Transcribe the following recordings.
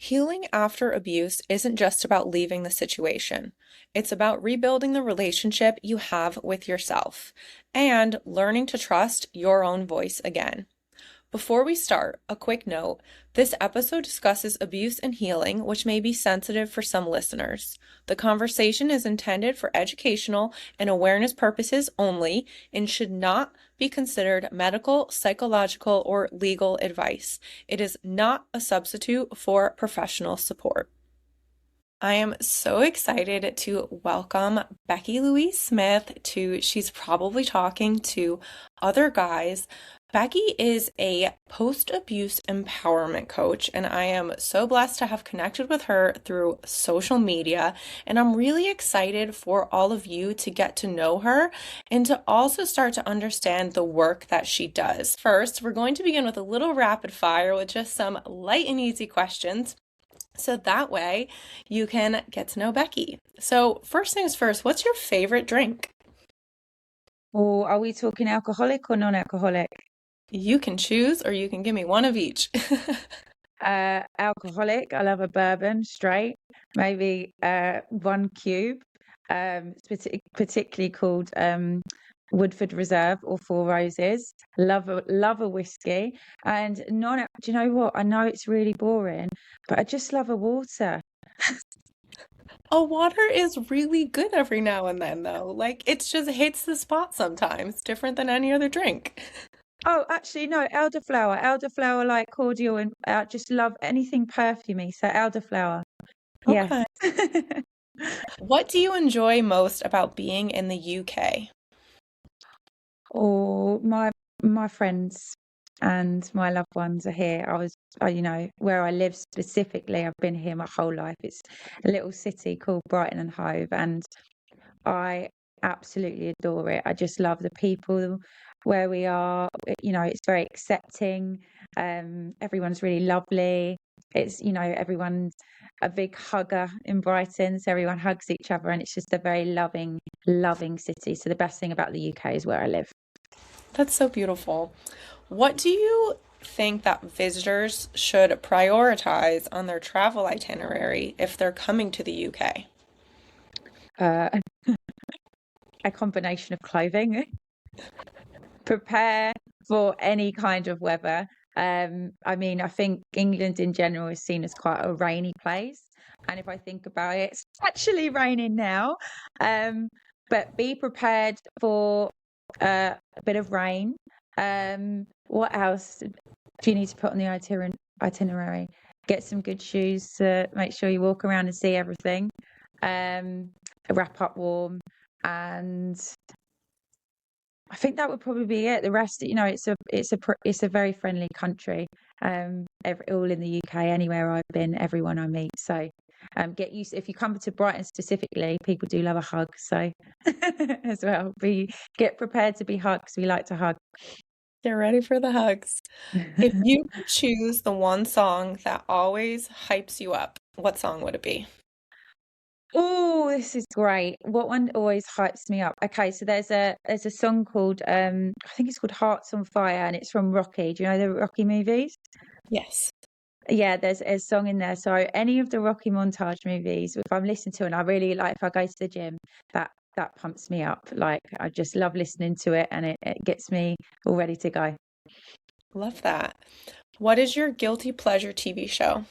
Healing after abuse isn't just about leaving the situation. It's about rebuilding the relationship you have with yourself and learning to trust your own voice again. Before we start, a quick note. This episode discusses abuse and healing, which may be sensitive for some listeners. The conversation is intended for educational and awareness purposes only and should not be considered medical, psychological, or legal advice. It is not a substitute for professional support. I am so excited to welcome Becky Louise Smith to She's Probably Talking to Other Guys. Becky is a post-abuse empowerment coach, and I am so blessed to have connected with her through social media. And I'm really excited for all of you to get to know her and to also start to understand the work that she does. First, we're going to begin with a little rapid fire with just some light and easy questions. So that way you can get to know Becky. So first things first, what's your favorite drink? Or are we talking alcoholic or non-alcoholic? You can choose, or you can give me one of each. Alcoholic. I love a bourbon straight, maybe one cube, particularly called Woodford Reserve or Four Roses. Love a whiskey, and non. Do you know what? I know it's really boring, but I just love a water. A water is really good every now and then, though. Like, it just hits the spot sometimes, different than any other drink. Oh, actually, no, elderflower. Elderflower like cordial, and I just love anything perfumey. So elderflower. Yes. Okay. What do you enjoy most about being in the UK? Or my friends and my loved ones are here. Where I live specifically, I've been here my whole life. It's a little city called Brighton and Hove, and I absolutely adore it. I just love the people where we are. It's very accepting. Everyone's really lovely. Everyone's a big hugger in Brighton, so everyone hugs each other, and it's just a very loving city. So the best thing about the UK is where I live. That's so beautiful. What do you think that visitors should prioritize on their travel itinerary if they're coming to the UK? Uh, a combination of clothing. Prepare for any kind of weather. I think England in general is seen as quite a rainy place. And if I think about it, it's actually raining now. But be prepared for a bit of rain. What else do you need to put on the itinerary? Get some good shoes to make sure you walk around and see everything. Wrap up warm, and I think that would probably be it. The rest, it's a very friendly country. All in the UK, anywhere I've been, everyone I meet. So, get used. If you come to Brighton specifically, people do love a hug. So, as well, get prepared to be hugged. We like to hug. Get ready for the hugs. If you could choose the one song that always hypes you up, what song would it be? Oh, this is great. What one always hypes me up? Okay, so there's a song called I think it's called Hearts on Fire, and it's from Rocky. Do you know the Rocky movies? Yes. Yeah, there's a song in there. So any of the Rocky montage movies, if I'm listening to, and I really like, if I go to the gym, that pumps me up. Like I just love listening to it, and it gets me all ready to go. Love that. What is your guilty pleasure TV show?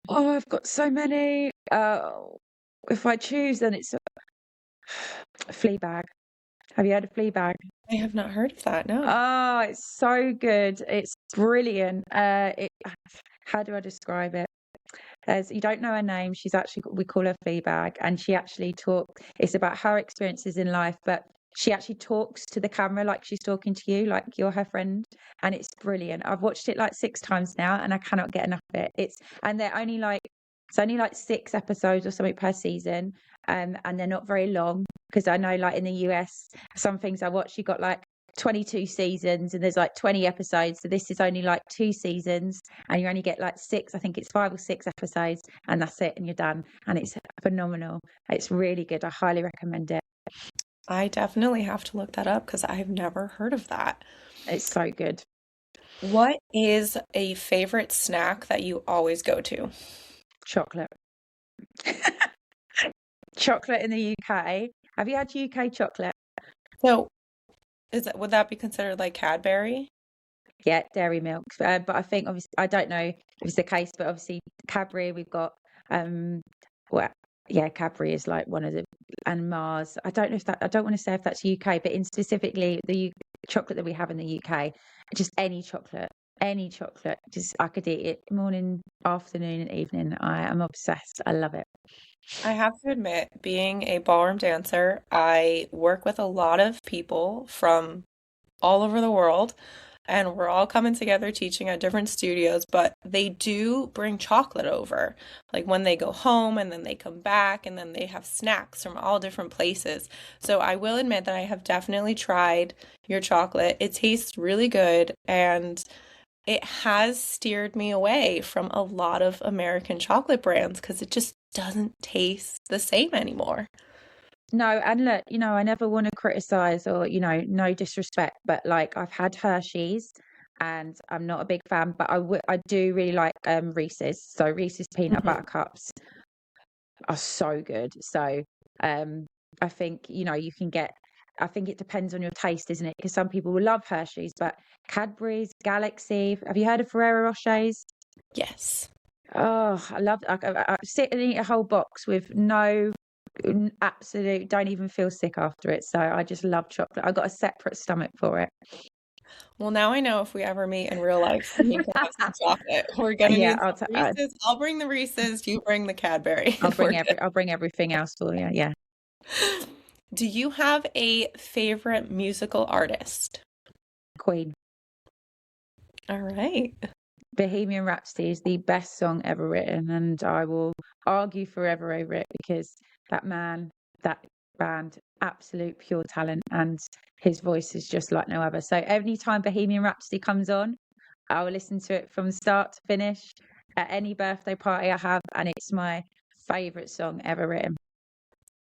Oh, I've got so many. If I choose, then it's Fleabag. Have you heard of Fleabag? I have not heard of that, no. Oh, it's so good. It's brilliant. How do I describe it? You don't know her name. We call her Fleabag, and she actually it's about her experiences in life, but she actually talks to the camera like she's talking to you, like you're her friend, and it's brilliant. I've watched it like 6 times now, and I cannot get enough of it. It's only like 6 episodes or something per season, and they're not very long because I know, like in the US, some things I watch, you got like 22 seasons and there's like 20 episodes. So this is only like 2 seasons and you only get like I think it's 5 or 6 episodes, and that's it, and you're done. And it's phenomenal. It's really good. I highly recommend it. I definitely have to look that up because I've never heard of that. It's so good. What is a favorite snack that you always go to? Chocolate. Chocolate in the UK. Have you had UK chocolate? So, would that be considered like Cadbury? Yeah, dairy milk. But I think obviously I don't know if it's the case, but obviously Cadbury we've got um well yeah, Cadbury is like one of the and Mars. I don't know if that I don't want to say if that's UK, but in specifically the chocolate that we have in the UK, just any chocolate. Just I could eat it morning, afternoon, and evening. I am obsessed. I love it. I have to admit, being a ballroom dancer, I work with a lot of people from all over the world, and we're all coming together teaching at different studios, but they do bring chocolate over, like when they go home and then they come back and then they have snacks from all different places. So I will admit that I have definitely tried your chocolate. It tastes really good, and it has steered me away from a lot of American chocolate brands because it just doesn't taste the same anymore. No, and look, I never want to criticize or, no disrespect, but like I've had Hershey's and I'm not a big fan, but I do really like Reese's. So Reese's peanut butter Mhm. cups are so good. So I think, you can get I think it depends on your taste, isn't it? Because some people will love Hershey's, but Cadbury's, Galaxy, have you heard of Ferrero Rocher's? Yes. Oh, I love I sit and eat a whole box with no absolute don't even feel sick after it. So I just love chocolate. I got a separate stomach for it. Well, now I know if we ever meet in real life, we need to have some chocolate. We're gonna Yeah, need some Reese's. I'll bring the Reese's, you bring the Cadbury, and we're good. I'll bring everything else for you. Yeah. Do you have a favorite musical artist? Queen. All right. Bohemian Rhapsody is the best song ever written, and I will argue forever over it because that man, that band, absolute pure talent, and his voice is just like no other. So every time Bohemian Rhapsody comes on, I will listen to it from start to finish at any birthday party I have, and it's my favorite song ever written.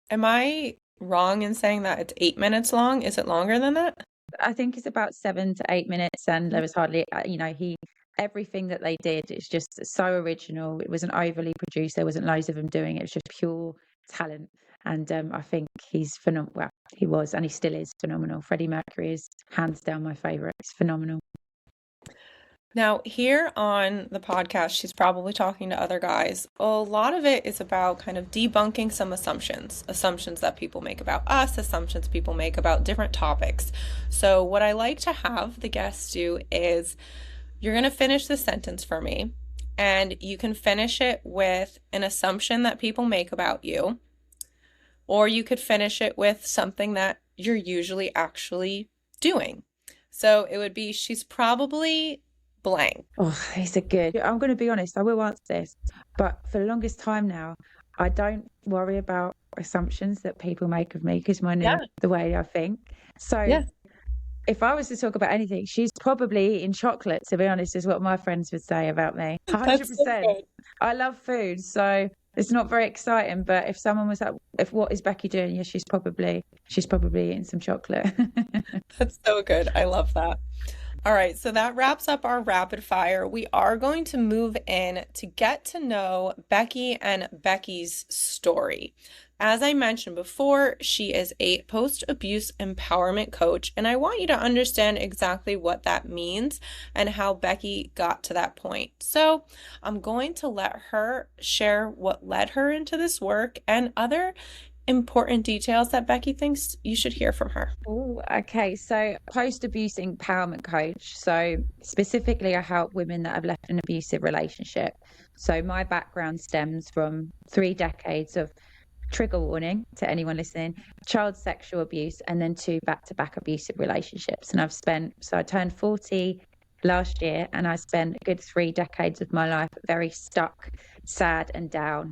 Am I wrong in saying that it's 8 minutes long? Is it longer than that? I think it's about 7 to 8 minutes, and there was hardly, everything that they did is just so original. It wasn't overly produced. There wasn't loads of them doing it. It was just pure talent. And I think he's phenomenal. Well, he was, and he still is phenomenal. Freddie Mercury is hands down my favorite. It's phenomenal. Now, here on the podcast, she's probably talking to other guys. A lot of it is about kind of debunking some assumptions, assumptions that people make about us, assumptions people make about different topics. So, what I like to have the guests do is you're going to finish the sentence for me, and you can finish it with an assumption that people make about you, or you could finish it with something that you're usually actually doing. So, it would be, she's probably blank. Oh, he's a good. I'm going to be honest. I will answer this, but for the longest time now, I don't worry about assumptions that people make of me because mine Yeah. are the way I think. So Yeah. if I was to talk about anything, she's probably eating chocolate, to be honest, is what my friends would say about me. That's so 100%. good. I love food, so it's not very exciting. But if someone was like, if what is Becky doing? Yeah, she's probably eating some chocolate. That's so good. I love that. All right, so that wraps up our rapid fire. We are going to move in to get to know Becky and Becky's story. As I mentioned before, she is a post-abuse empowerment coach, and I want you to understand exactly what that means and how Becky got to that point. So, I'm going to let her share what led her into this work and other important details that Becky thinks you should hear from her. Oh, okay. So post-abuse empowerment coach. So specifically, I help women that have left an abusive relationship. So my background stems from 3 decades of trigger warning to anyone listening, child sexual abuse, and then two back-to-back abusive relationships. And so I turned 40 last year, and I spent a good 3 decades of my life very stuck, sad, and down,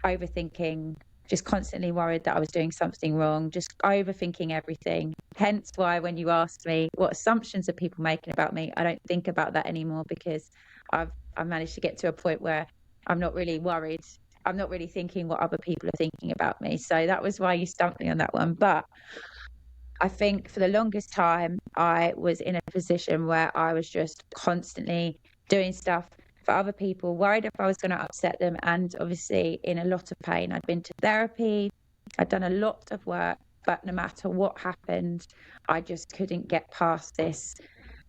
overthinking, just constantly worried that I was doing something wrong, just overthinking everything. Hence why when you asked me what assumptions are people making about me, I don't think about that anymore because I've managed to get to a point where I'm not really worried. I'm not really thinking what other people are thinking about me. So that was why you stumped me on that one. But I think for the longest time, I was in a position where I was just constantly doing stuff for other people, worried if I was going to upset them, and obviously in a lot of pain. I'd been to therapy, I'd done a lot of work, but no matter what happened, I just couldn't get past this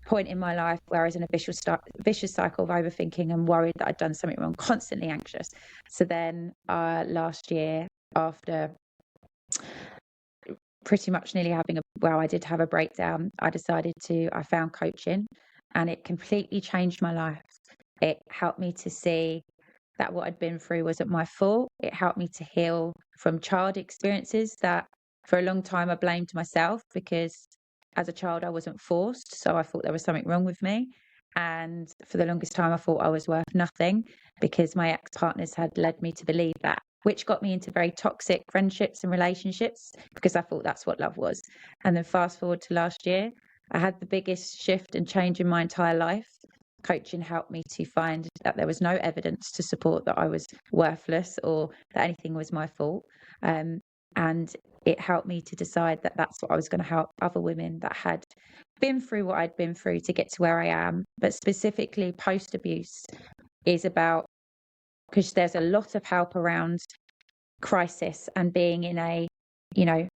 point in my life where I was in a vicious cycle of overthinking and worried that I'd done something wrong, constantly anxious. So then last year, after pretty much nearly I did have a breakdown. I found coaching, and it completely changed my life. It helped me to see that what I'd been through wasn't my fault. It helped me to heal from child experiences that for a long time I blamed myself, because as a child I wasn't forced. So I thought there was something wrong with me. And for the longest time I thought I was worth nothing, because my ex-partners had led me to believe that, which got me into very toxic friendships and relationships, because I thought that's what love was. And then fast forward to last year, I had the biggest shift and change in my entire life. Coaching helped me to find that there was no evidence to support that I was worthless or that anything was my fault. And it helped me to decide that that's what I was going to help other women that had been through what I'd been through to get to where I am. But specifically, post abuse is about, because there's a lot of help around crisis and being in a, you know,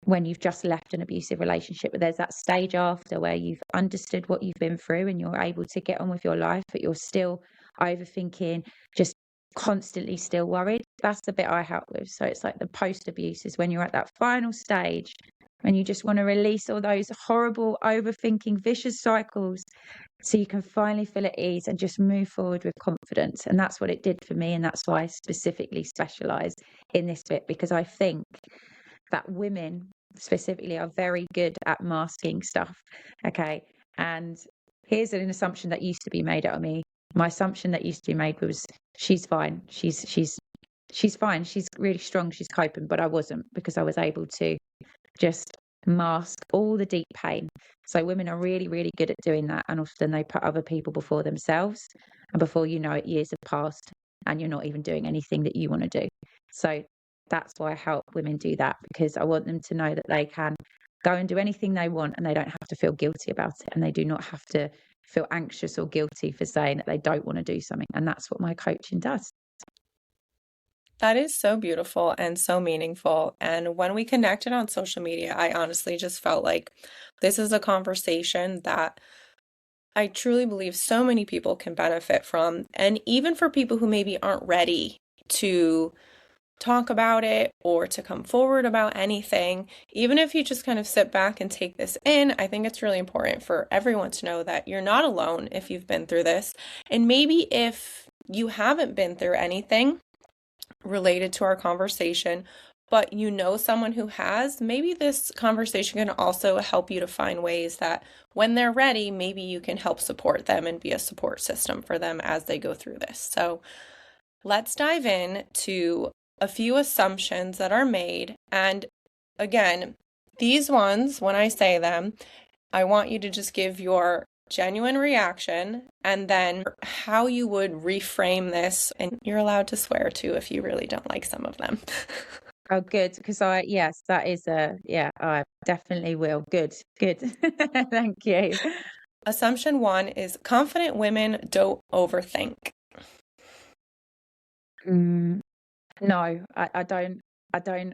when you've just left an abusive relationship, but there's that stage after where you've understood what you've been through and you're able to get on with your life, but you're still overthinking, just constantly still worried. That's the bit I help with. So it's like the post abuse is when you're at that final stage when you just want to release all those horrible overthinking vicious cycles, so you can finally feel at ease and just move forward with confidence. And that's what it did for me, and that's why I specifically specialize in this bit, because I think that women specifically are very good at masking stuff. Okay. And here's an assumption that used to be made out of me. My assumption that used to be made was she's fine. She's fine. She's really strong. She's coping. But I wasn't, because I was able to just mask all the deep pain. So women are really, really good at doing that. And often they put other people before themselves. And before you know it, years have passed and you're not even doing anything that you want to do. So that's why I help women do that, because I want them to know that they can go and do anything they want and they don't have to feel guilty about it. And they do not have to feel anxious or guilty for saying that they don't want to do something. And that's what my coaching does. That is so beautiful and so meaningful. And when we connected on social media, I honestly just felt like this is a conversation that I truly believe so many people can benefit from. And even for people who maybe aren't ready to talk about it or to come forward about anything, even if you just kind of sit back and take this in, I think it's really important for everyone to know that you're not alone if you've been through this. And maybe if you haven't been through anything related to our conversation, but you know someone who has, maybe this conversation can also help you to find ways that when they're ready, maybe you can help support them and be a support system for them as they go through this. So let's dive in to a few assumptions that are made. And again, these ones, when I say them, I want you to just give your genuine reaction and then how you would reframe this. And you're allowed to swear too if you really don't like some of them. Oh, good. Because yes, that is I definitely will. Good. Thank you. Assumption one is confident women don't overthink. No, I don't. I don't.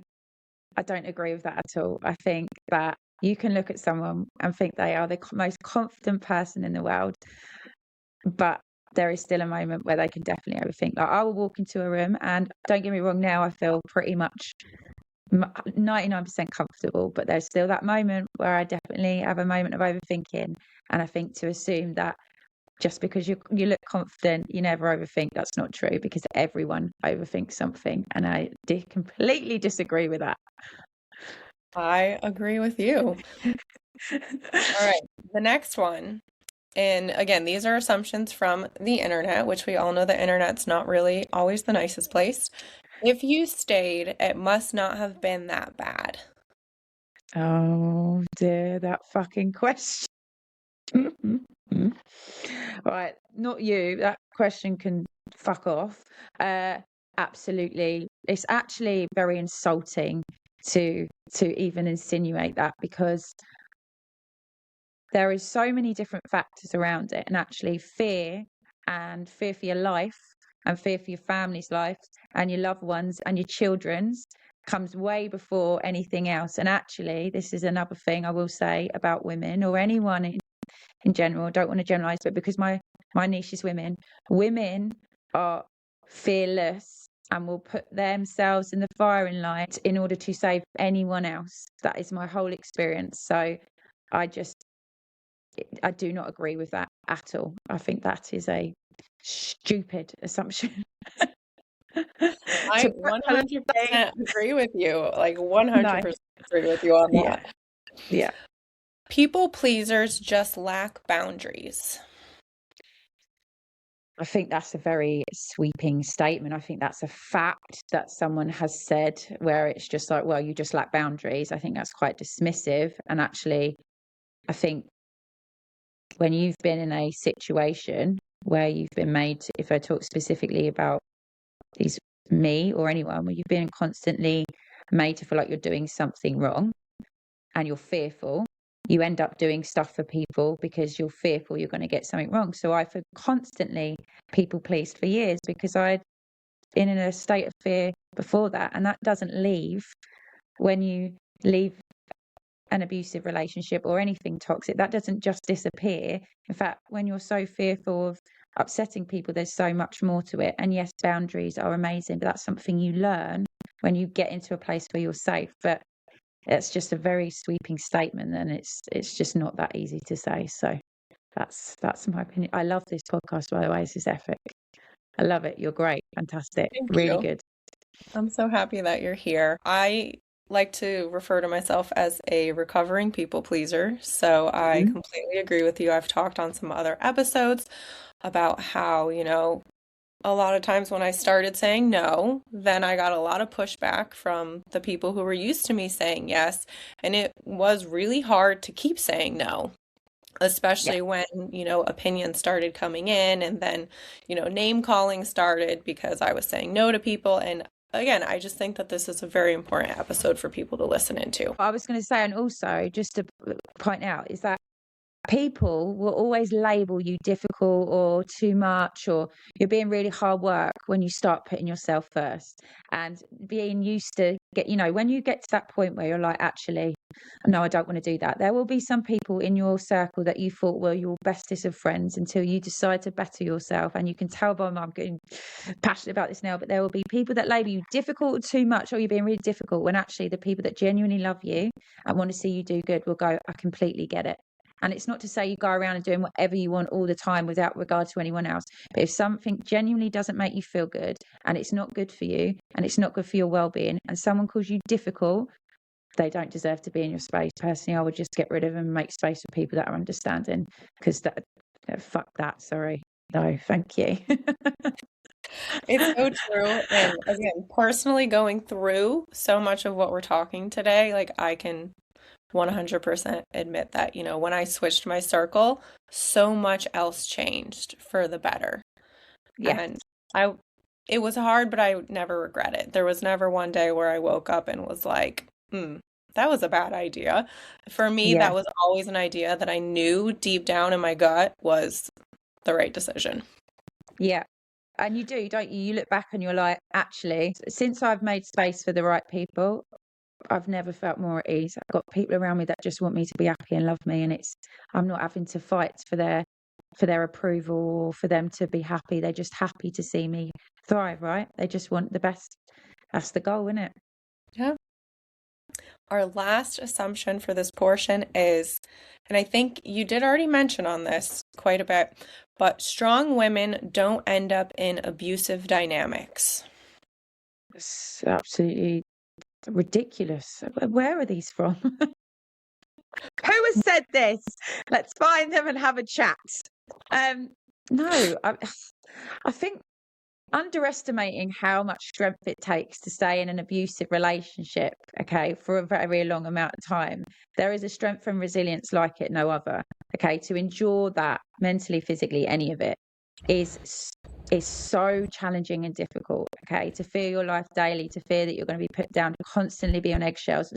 I don't agree with that at all. I think that you can look at someone and think they are the most confident person in the world, but there is still a moment where they can definitely overthink. Like, I will walk into a room, and don't get me wrong, now I feel pretty much 99% comfortable, but there's still that moment where I definitely have a moment of overthinking. And I think to assume that just because you look confident, you never overthink, that's not true, because everyone overthinks something. And I completely disagree with that. I agree with you. All right, the next one. And again, these are assumptions from the internet, which we all know the internet's not really always the nicest place. If you stayed, it must not have been that bad. Oh dear, that fucking question. Right, not you. That question can fuck off. Absolutely. It's actually very insulting to even insinuate that, because there is so many different factors around it, and actually fear, and fear for your life, and fear for your family's life, and your loved ones and your children's, comes way before anything else. And actually, this is another thing I will say about women, or anyone in general. I don't want to generalize, but because my niche is women, women are fearless and will put themselves in the firing line in order to save anyone else. That is my whole experience. So I do not agree with that at all. I think that is a stupid assumption. I To put politically, 100% agree with you. Like no, 100% agree with you on yeah, that. yeah. People pleasers just lack boundaries. I think that's a very sweeping statement. I think that's a fact that someone has said, where it's just like, well, you just lack boundaries. I think that's quite dismissive. And actually, I think when you've been in a situation where you've been made, if I talk specifically about these, me or anyone, where you've been constantly made to feel like you're doing something wrong and you're fearful, you end up doing stuff for people because you're fearful you're going to get something wrong. So I've constantly people pleased for years because I'd been in a state of fear before that. And that doesn't leave when you leave an abusive relationship or anything toxic. That doesn't just disappear. In fact, when you're so fearful of upsetting people, there's so much more to it. And yes, boundaries are amazing, but that's something you learn when you get into a place where you're safe. But it's just a very sweeping statement, and it's just not that easy to say. So that's my opinion. I love this podcast, by the way. This is epic. I love it. You're great. Fantastic. Thank Really you. good. I'm so happy that you're here. I like to refer to myself as a recovering people pleaser, so I Mhm. completely agree with you. I've talked on some other episodes about how, a lot of times when I started saying no, then I got a lot of pushback from the people who were used to me saying yes, and it was really hard to keep saying no. Yeah. Especially when, opinions started coming in and then, name calling started because I was saying no to people. And again, I just think that this is a very important episode for people to listen into. I was going to say, and also just to point out, is that people will always label you difficult or too much, or you're being really hard work when you start putting yourself first and being used to when you get to that point where you're like, actually, no, I don't want to do that. There will be some people in your circle that you thought were your bestest of friends until you decide to better yourself. And you can tell by I'm getting passionate about this now, but there will be people that label you difficult or too much, or you're being really difficult, when actually the people that genuinely love you and want to see you do good will go, I completely get it. And it's not to say you go around and doing whatever you want all the time without regard to anyone else. But if something genuinely doesn't make you feel good, and it's not good for you, and it's not good for your well-being, and someone calls you difficult, they don't deserve to be in your space. Personally, I would just get rid of them and make space for people that are understanding, because fuck that. Sorry. No, thank you. It's so true. And again, personally going through so much of what we're talking today, like I can 100% admit that, when I switched my circle, so much else changed for the better. Yeah. And I it was hard, but I never regret it. There was never one day where I woke up and was like, that was a bad idea. For me, Yeah. that was always an idea that I knew deep down in my gut was the right decision. Yeah. And you do, don't you? You look back and you're like, actually, since I've made space for the right people, I've never felt more at ease. I've got people around me that just want me to be happy and love me, and I'm not having to fight for their approval or for them to be happy. They're just happy to see me thrive, right? They just want the best. That's the goal, isn't it? Yeah. Our last assumption for this portion is, and I think you did already mention on this quite a bit, but strong women don't end up in abusive dynamics. It's absolutely ridiculous. Where are these from? Who has said this? Let's find them and have a chat. No, I think underestimating how much strength it takes to stay in an abusive relationship, okay, for a very long amount of time. There is a strength and resilience like it no other. Okay, to endure that mentally, physically, any of it is is so challenging and difficult, okay? To fear your life daily, to fear that you're going to be put down, to constantly be on eggshells.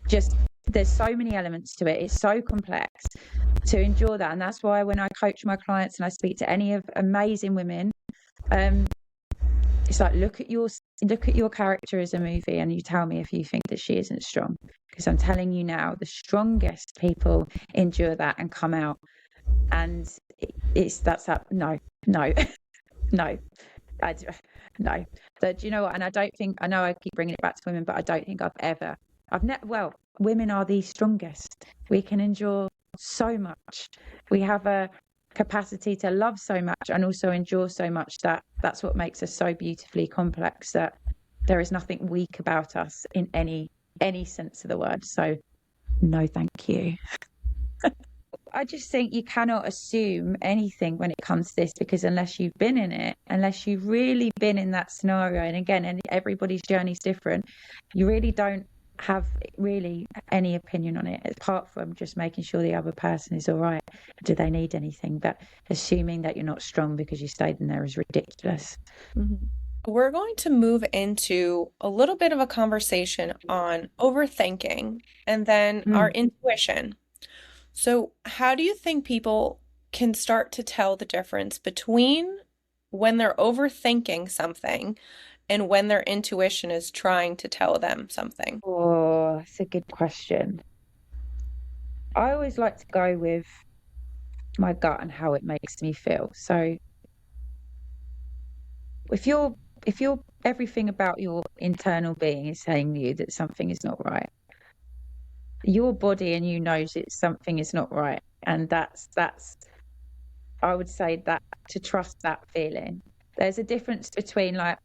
Just there's so many elements to it. It's so complex to endure that. And that's why when I coach my clients and I speak to any of amazing women, it's like look at your character as a movie and you tell me if you think that she isn't strong. Because I'm telling you now, the strongest people endure that and come out. And that's that. No, no, no. I, no. But do you know what? And I don't think, I know I keep bringing it back to women, but I don't think I've never, well, women are the strongest. We can endure so much. We have a capacity to love so much and also endure so much that's what makes us so beautifully complex, that there is nothing weak about us in any sense of the word. So no, thank you. I just think you cannot assume anything when it comes to this, because unless you've been in it, unless you've really been in that scenario, and again, and everybody's journey is different, you really don't have really any opinion on it apart from just making sure the other person is all right. Do they need anything? But assuming that you're not strong because you stayed in there is ridiculous. Mhm. We're going to move into a little bit of a conversation on overthinking and then our Mm. intuition. So, how do you think people can start to tell the difference between when they're overthinking something and when their intuition is trying to tell them something? Oh, that's a good question. I always like to go with my gut and how it makes me feel. So if you're if you're everything about your internal being is telling you that something is not right, your body and you knows that something is not right, and that's I would say that to trust that feeling. There's a difference between, like,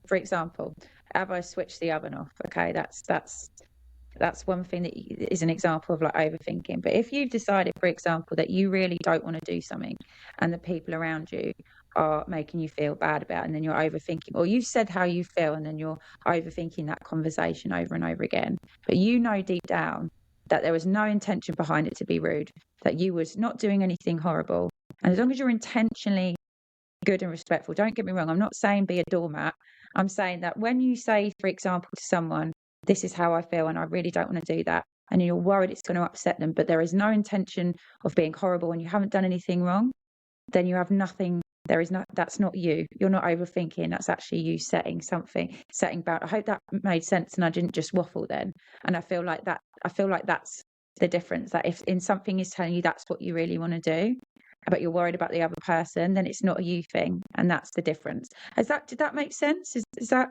for example, have I switched the oven off? Okay, that's one thing that is an example of like overthinking. But if you've decided, for example, that you really don't want to do something and the people around you are making you feel bad about it, and then you're overthinking, or you've said how you feel and then you're overthinking that conversation over and over again, but you know deep down that there was no intention behind it to be rude, that you was not doing anything horrible. And as long as you're intentionally good and respectful, don't get me wrong, I'm not saying be a doormat. I'm saying that when you say, for example, to someone, this is how I feel and I really don't want to do that, and you're worried it's going to upset them, but there is no intention of being horrible and you haven't done anything wrong, then you have nothing. There is not, that's not you. You're not overthinking. That's actually you setting bound. I hope that made sense and I didn't just waffle then. And I feel like that's the difference. That if in something is telling you that's what you really want to do, but you're worried about the other person, then it's not a you thing. And that's the difference. Did that make sense? Is that,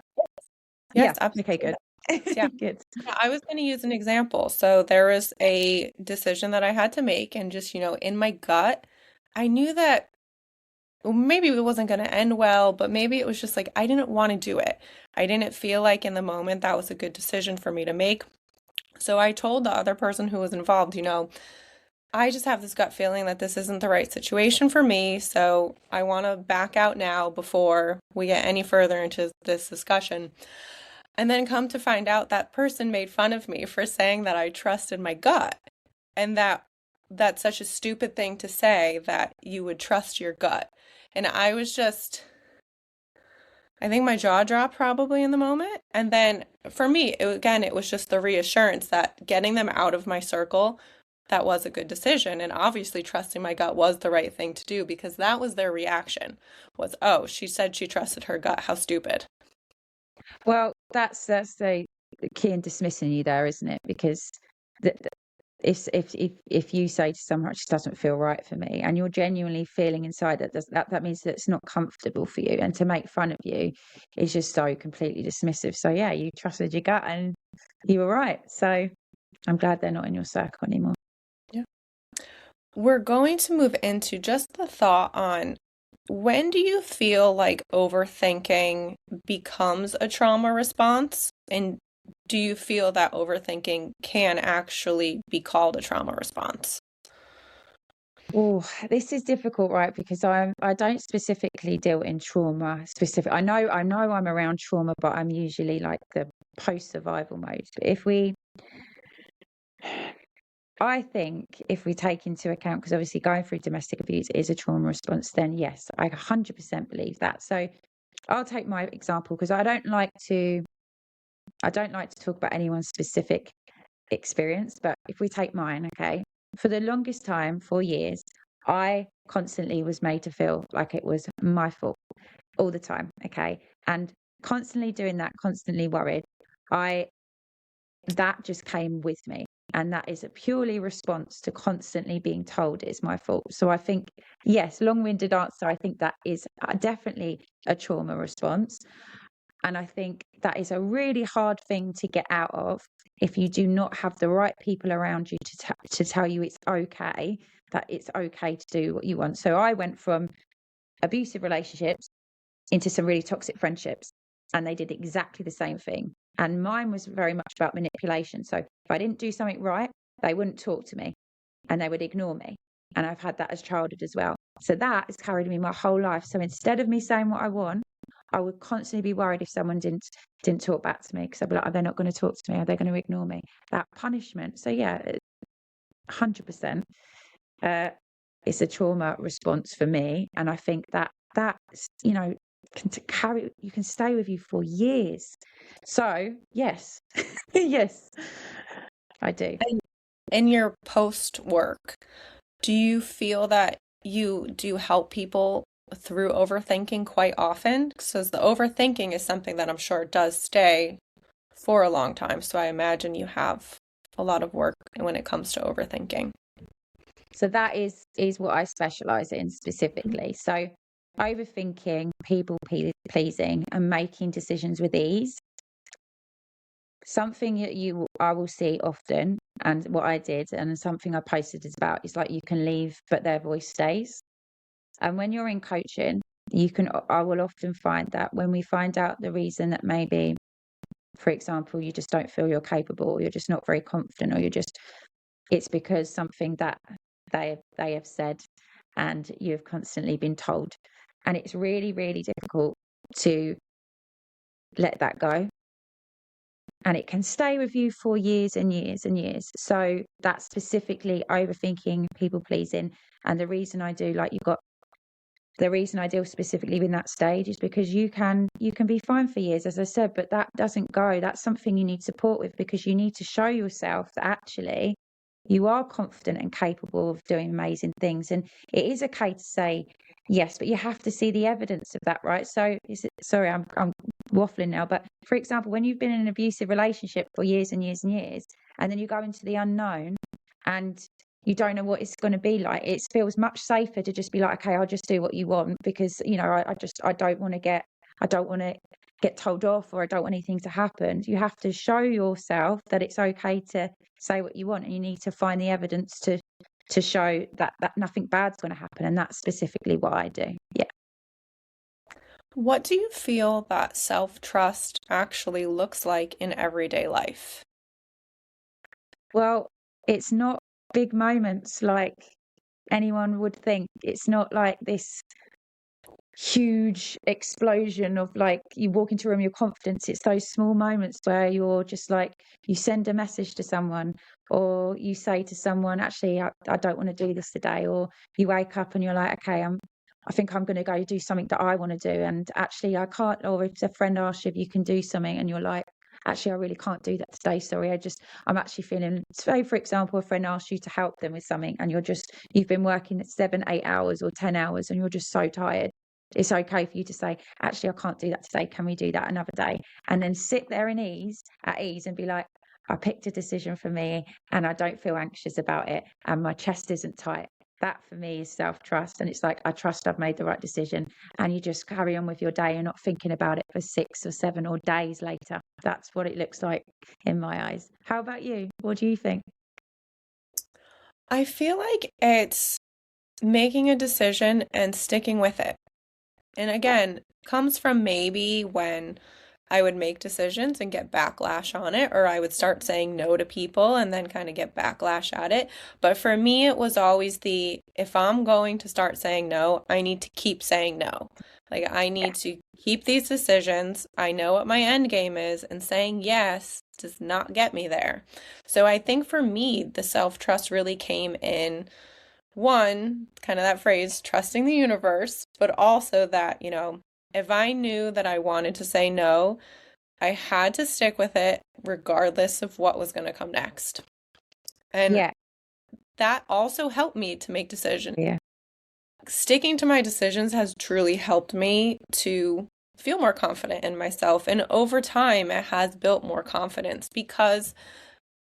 Yes, yeah. Okay, absolutely. good. Yeah. Good. Yeah, I was going to use an example. So there was a decision that I had to make, and just, in my gut, I knew that maybe it wasn't going to end well, but maybe it was just like I didn't want to do it. I didn't feel like in the moment that was a good decision for me to make. So I told the other person who was involved, I just have this gut feeling that this isn't the right situation for me, so I want to back out now before we get any further into this discussion. And then come to find out that person made fun of me for saying that I trusted my gut, and that's such a stupid thing to say, that you would trust your gut. And I think my jaw dropped probably in the moment. And then for me, it was just the reassurance that getting them out of my circle, that was a good decision. And obviously trusting my gut was the right thing to do, because that was their reaction was, oh, she said she trusted her gut. How stupid. Well, that's the key in dismissing you there, isn't it? Because the, if you say to someone, it just doesn't feel right for me, and you're genuinely feeling inside that means that it's not comfortable for you, and to make fun of you is just so completely dismissive. So yeah, you trusted your gut and you were right. So I'm glad they're not in your circle anymore. Yeah. We're going to move into just the thought on, when do you feel like overthinking becomes a trauma response? And do you feel that overthinking can actually be called a trauma response? Oh, this is difficult, right? Because I don't specifically deal in trauma specific. I know I'm around trauma, but I'm usually like the post survival mode. But if we I think if we take into account, because obviously going through domestic abuse is a trauma response, then yes, I 100% believe that. So I'll take my example because I don't like to talk about anyone's specific experience, but if we take mine, okay, for the longest time, for years, I constantly was made to feel like it was my fault all the time, okay, and constantly doing that, constantly worried, I that just came with me. And that is a purely response to constantly being told it's my fault. So I think, yes, long-winded answer. I think that is definitely a trauma response. And I think that is a really hard thing to get out of if you do not have the right people around you to tell you it's okay, that it's okay to do what you want. So I went from abusive relationships into some really toxic friendships, and they did exactly the same thing. And mine was very much about manipulation. So if I didn't do something right, they wouldn't talk to me and they would ignore me. And I've had that as childhood as well. So that has carried me my whole life. So instead of me saying what I want, I would constantly be worried if someone didn't talk back to me, because I'd be like, are they not going to talk to me? Are they going to ignore me? That punishment. So yeah, 100%. It's a trauma response for me, and I think that's you can stay with you for years. So yes, yes, I do. And in your post work, do you feel that you do help people through overthinking quite often? Because the overthinking is something that I'm sure does stay for a long time. So I imagine you have a lot of work when it comes to overthinking. So that is what I specialize in specifically. So overthinking, people pleasing, and making decisions with ease. Something that I will see often, and what I did, and something I posted is about, is like you can leave, but their voice stays. And when you're in coaching, I will often find that when we find out the reason that maybe, for example, you just don't feel you're capable, or you're just not very confident, or it's because something that they have said and you've constantly been told. And it's really, really difficult to let that go. And it can stay with you for years and years and years. So that's specifically overthinking, people pleasing. And the reason I do, like you got the reason I deal specifically in that stage is because you can be fine for years, as I said, but that doesn't go. That's something you need support with, because you need to show yourself that actually you are confident and capable of doing amazing things. And it is okay to say yes, but you have to see the evidence of that, right? So sorry, I'm waffling now, but for example, when you've been in an abusive relationship for years and years and years, and then you go into the unknown and you don't know what it's going to be like, it feels much safer to just be like, okay, I'll just do what you want, because I don't want to get told off, or I don't want anything to happen. You have to show yourself that it's okay to say what you want, and you need to find the evidence to show that nothing bad's going to happen. And that's specifically what I do. Yeah. What do you feel that self-trust actually looks like in everyday life? Well, it's not big moments like anyone would think. It's not like this huge explosion of, like, you walk into a room, your confidence. It's those small moments where you're just like, you send a message to someone, or you say to someone, actually, I don't want to do this today. Or you wake up and you're like, okay, I think I'm going to go do something that I want to do, and actually I can't. Or if a friend asks you if you can do something and you're like, actually I really can't do that today, sorry, I'm actually feeling. Say for example, a friend asks you to help them with something, and you've been working at 7-8 hours or 10 hours, and you're just so tired. It's okay for you to say, actually, I can't do that today. Can we do that another day? And then sit there at ease and be like, I picked a decision for me and I don't feel anxious about it, and my chest isn't tight. That for me is self-trust. And it's like, I trust I've made the right decision. And you just carry on with your day and not thinking about it for 6 or 7 or days later. That's what it looks like in my eyes. How about you? What do you think? I feel like it's making a decision and sticking with it. And again, comes from maybe when I would make decisions and get backlash on it, or I would start saying no to people and then kind of get backlash at it. But for me, it was always if I'm going to start saying no, I need to keep saying no. Like, I need to keep these decisions. I know what my end game is, and saying yes does not get me there. So I think for me, the self-trust really came in one, kind of that phrase, trusting the universe, but also that, if I knew that I wanted to say no, I had to stick with it regardless of what was going to come next. And Yeah. that also helped me to make decisions. Yeah. Sticking to my decisions has truly helped me to feel more confident in myself. And over time, it has built more confidence because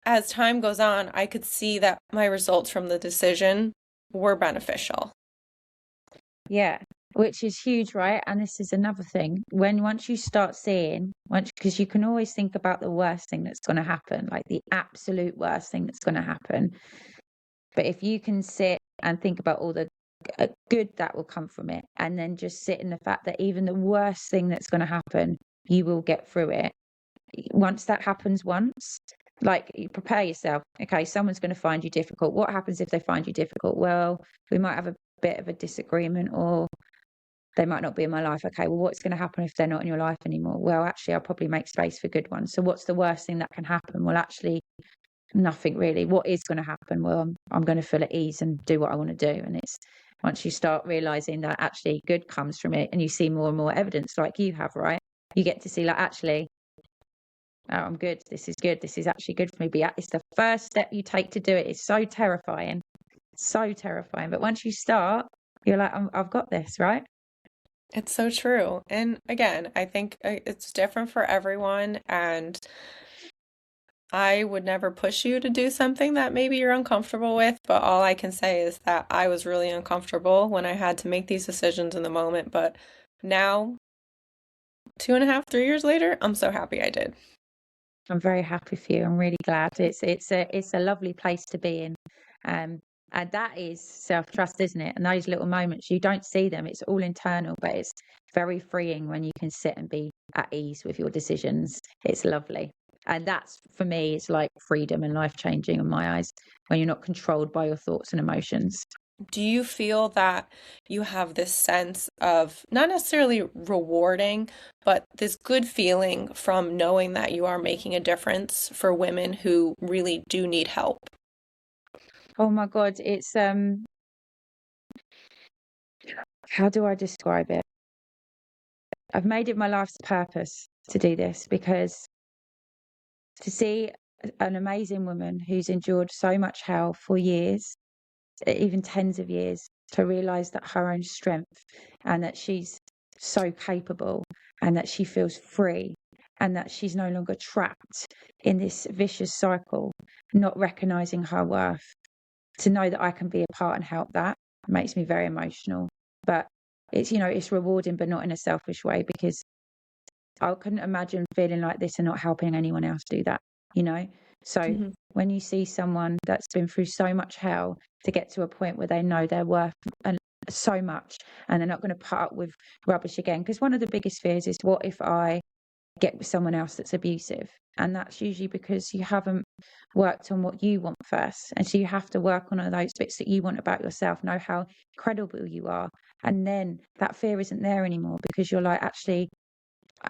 as time goes on, I could see that my results from the decision were beneficial. Yeah, which is huge, right? And this is another thing. Once you start seeing, once because you can always think about the worst thing that's going to happen, like the absolute worst thing that's going to happen. But if you can sit and think about all the good that will come from it, and then just sit in the fact that even the worst thing that's going to happen, you will get through it. Once that happens once, like you prepare yourself. Okay, someone's going to find you difficult. What happens if they find you difficult? Well, we might have a bit of a disagreement, or they might not be in my life. Okay, well, what's going to happen if they're not in your life anymore? Well, actually, I'll probably make space for good ones. So what's the worst thing that can happen? Well, actually, nothing really. What is going to happen? Well, I'm going to feel at ease and do what I want to do. And it's once you start realizing that actually good comes from it, and you see more and more evidence like you have, right? You get to see like, actually, oh, I'm good. This is good. This is actually good for me. But yeah, it's the first step you take to do it. It's so terrifying. So terrifying. But once you start, you're like, I've got this, right? It's so true. And again, I think it's different for everyone. And I would never push you to do something that maybe you're uncomfortable with. But all I can say is that I was really uncomfortable when I had to make these decisions in the moment. But now, 2.5, 3 years later, I'm so happy I did. I'm very happy for you. I'm really glad. It's a lovely place to be in. Um, and that is self-trust, isn't it? And those little moments, you don't see them. It's all internal, but it's very freeing when you can sit and be at ease with your decisions. It's lovely. And that's for me, it's like freedom and life-changing in my eyes when you're not controlled by your thoughts and emotions. Do you feel that you have this sense of not necessarily rewarding, but this good feeling from knowing that you are making a difference for women who really do need help? Oh my God, it's how do I describe it? I've made it my life's purpose to do this because to see an amazing woman who's endured so much hell for years, even tens of years, to realize that her own strength and that she's so capable and that she feels free and that she's no longer trapped in this vicious cycle, not recognizing her worth. To know that I can be a part and help that makes me very emotional. But it's rewarding, but not in a selfish way, because I couldn't imagine feeling like this and not helping anyone else do that, you know? So Mhm. when you see someone that's been through so much hell to get to a point where they know they're worth so much and they're not going to put up with rubbish again. Because one of the biggest fears is, what if I get with someone else that's abusive? And that's usually because you haven't worked on what you want first. And so you have to work on all those bits that you want about yourself, know how credible you are. And then that fear isn't there anymore, because you're like, actually,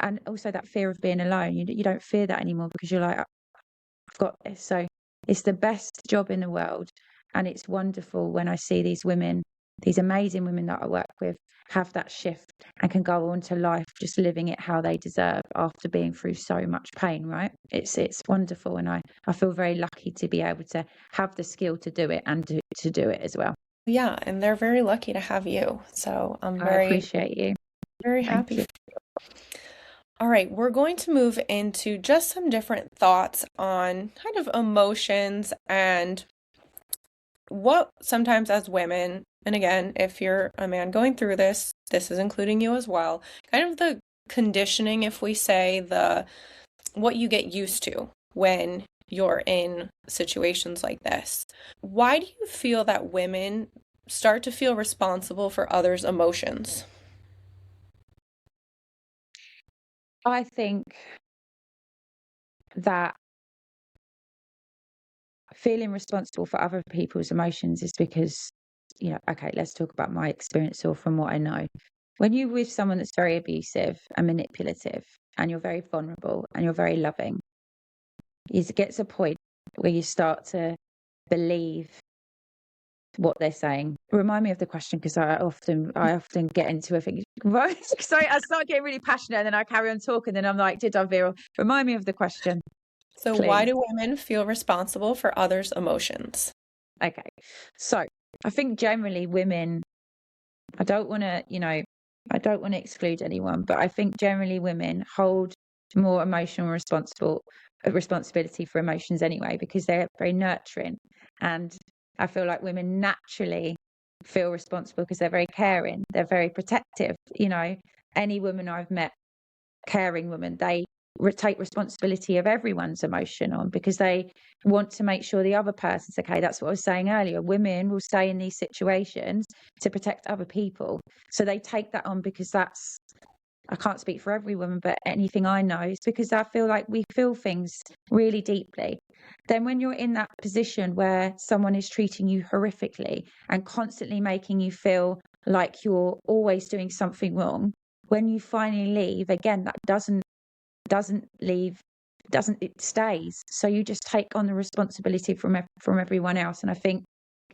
and also that fear of being alone, you don't fear that anymore, because you're like, I've got this. So it's the best job in the world, and it's wonderful when I see these women, these amazing women that I work with, have that shift and can go on to life just living it how they deserve after being through so much pain, right? It's wonderful, and I feel very lucky to be able to have the skill to do it and to do it as well. Yeah, and they're very lucky to have you. So I'm I very, appreciate you. very Thank happy. you. All right, we're going to move into just some different thoughts on kind of emotions and what sometimes as women, and again, if you're a man going through this, this is including you as well, kind of the conditioning, if we say, the what you get used to when you're in situations like this. Why do you feel that women start to feel responsible for others' emotions? I think that feeling responsible for other people's emotions is because, okay, let's talk about my experience or from what I know. When you're with someone that's very abusive and manipulative, and you're very vulnerable and you're very loving, It gets a point where you start to believe what they're saying. Remind me of the question, because I often get into a thing. Right? So I start getting really passionate and then I carry on talking. Then I'm like, did I veer off? Remind me of the question, So, why please. do women feel responsible for others' emotions? Okay. So I think generally women, I don't want to, I don't want to exclude anyone, but I think generally women hold more emotional responsibility for emotions anyway, because they're very nurturing. And I feel like women naturally feel responsible because they're very caring, they're very protective. Any woman I've met, caring women, they take responsibility of everyone's emotion on, because they want to make sure the other person's okay. That's what I was saying earlier. Women will stay in these situations to protect other people. So they take that on because I can't speak for every woman, but anything I know is because I feel like we feel things really deeply. Then when you're in that position where someone is treating you horrifically and constantly making you feel like you're always doing something wrong, when you finally leave, again, that doesn't leave, doesn't it stays. So you just take on the responsibility from everyone else. And I think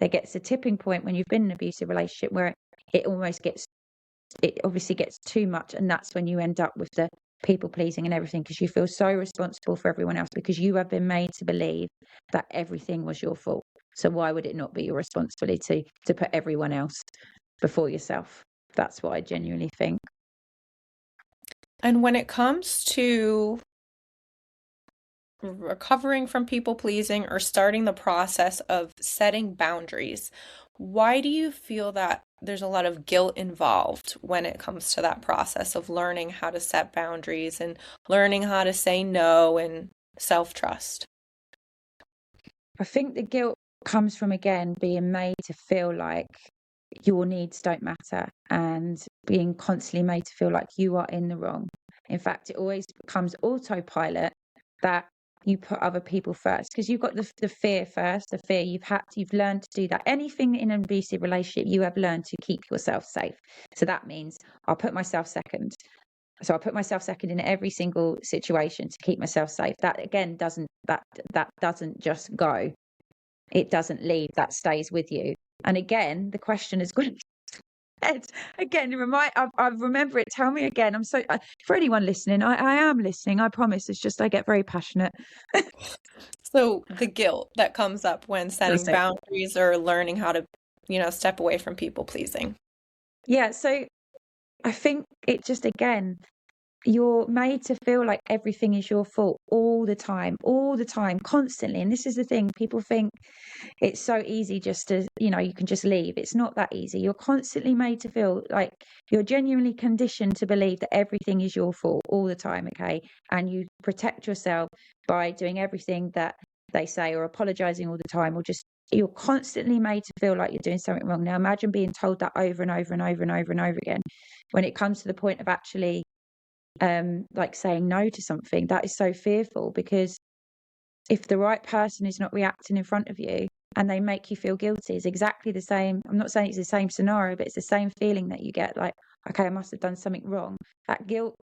there gets a tipping point when you've been in an abusive relationship where it obviously gets too much, and that's when you end up with the people pleasing and everything, because you feel so responsible for everyone else, because you have been made to believe that everything was your fault. So why would it not be your responsibility to put everyone else before yourself? That's what I genuinely think. And when it comes to recovering from people pleasing or starting the process of setting boundaries, why do you feel that there's a lot of guilt involved when it comes to that process of learning how to set boundaries and learning how to say no and self-trust? I think the guilt comes from, again, being made to feel like your needs don't matter, and being constantly made to feel like you are in the wrong. In fact, it always becomes autopilot that you put other people first, because you've got the fear first, the fear you've learned to do that. Anything in an abusive relationship, you have learned to keep yourself safe. So that means I'll put myself second. So I put myself second in every single situation to keep myself safe. That again that doesn't just go. It doesn't leave. That stays with you. And again, the question is going to again. I remember it. Tell me again. I'm so for anyone listening. I am listening. I promise. It's just I get very passionate. So the guilt that comes up when setting That's it. boundaries or learning how to, step away from people pleasing. Yeah. So I think it just, again, you're made to feel like everything is your fault all the time, constantly. And this is the thing, people think it's so easy just to, you can just leave. It's not that easy. You're constantly made to feel like you're genuinely conditioned to believe that everything is your fault all the time, okay? And you protect yourself by doing everything that they say, or apologizing all the time, or just you're constantly made to feel like you're doing something wrong. Now imagine being told that over and over and over and over and over again. When it comes to the point of actually like saying no to something, that is so fearful, because if the right person is not reacting in front of you and they make you feel guilty, it's exactly the same. I'm not saying it's the same scenario, but it's the same feeling that you get, like, okay, I must have done something wrong. That guilt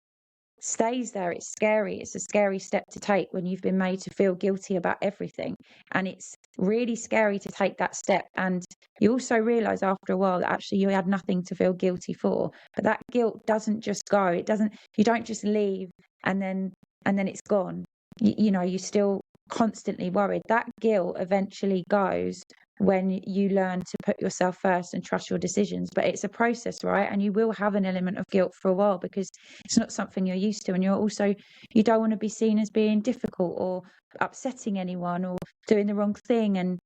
stays there. It's scary. It's a scary step to take when you've been made to feel guilty about everything. And it's really scary to take that step. And you also realize after a while that actually you had nothing to feel guilty for. But that guilt doesn't just go. You don't just leave and then it's gone. You still constantly worried. That guilt eventually goes when you learn to put yourself first and trust your decisions. But it's a process, right? And you will have an element of guilt for a while, because it's not something you're used to. And you don't want to be seen as being difficult or upsetting anyone or doing the wrong thing. And,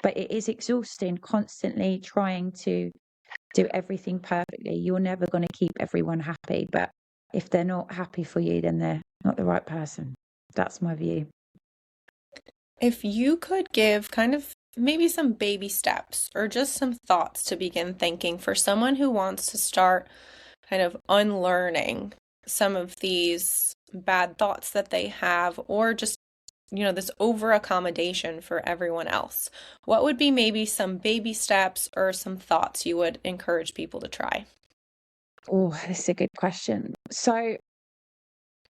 but it is exhausting constantly trying to do everything perfectly. You're never going to keep everyone happy. But if they're not happy for you, then they're not the right person. That's my view. If you could give kind of maybe some baby steps or just some thoughts to begin thinking for someone who wants to start kind of unlearning some of these bad thoughts that they have, or just, this over accommodation for everyone else, what would be maybe some baby steps or some thoughts you would encourage people to try? Oh, that's a good question. So,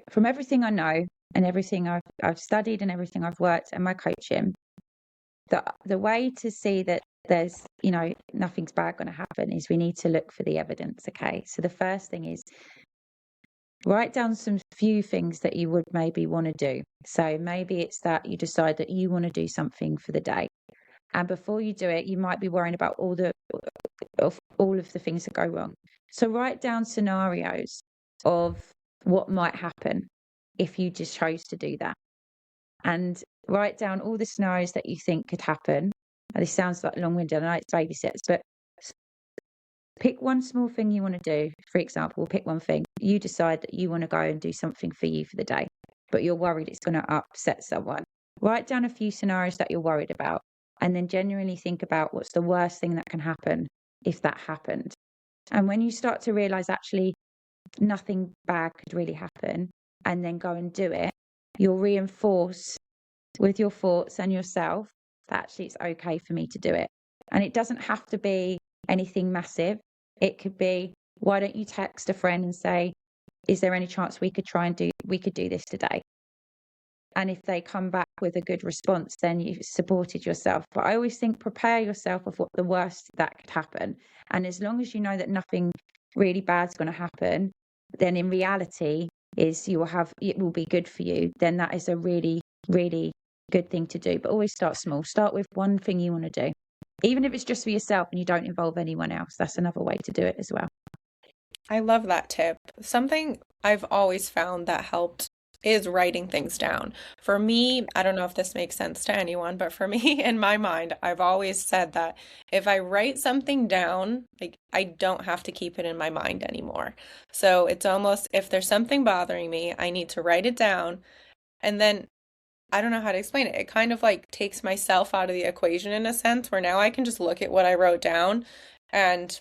from everything I know, and everything I've studied and everything I've worked and my coaching, the way to see that there's, nothing's bad going to happen is we need to look for the evidence. Okay. So the first thing is write down some few things that you would maybe want to do. So maybe it's that you decide that you want to do something for the day. And before you do it, you might be worrying about all of the things that go wrong. So write down scenarios of what might happen if you just chose to do that. And write down all the scenarios that you think could happen. Now, this sounds like long-winded, I know it's baby steps, but pick one small thing you want to do. For example, pick one thing. You decide that you want to go and do something for you for the day, but you're worried it's going to upset someone. Write down a few scenarios that you're worried about, and then genuinely think about what's the worst thing that can happen if that happened. And when you start to realize actually nothing bad could really happen, and then go and do it, you'll reinforce with your thoughts and yourself that actually it's okay for me to do it. And it doesn't have to be anything massive. It could be, why don't you text a friend and say, is there any chance we could do this today? And if they come back with a good response, then you've supported yourself. But I always think prepare yourself of what the worst that could happen. And as long as you know that nothing really bad's going to happen, then in reality it will be good for you. Then that is a really, really good thing to do. But always start small. Start with one thing you want to do. Even if it's just for yourself and you don't involve anyone else, that's another way to do it as well. I love that tip. Something I've always found that helped is writing things down. For me, I don't know if this makes sense to anyone, but for me, in my mind, I've always said that if I write something down, like I don't have to keep it in my mind anymore. So it's almost if there's something bothering me, I need to write it down. And then I don't know how to explain it. It kind of like takes myself out of the equation in a sense where now I can just look at what I wrote down and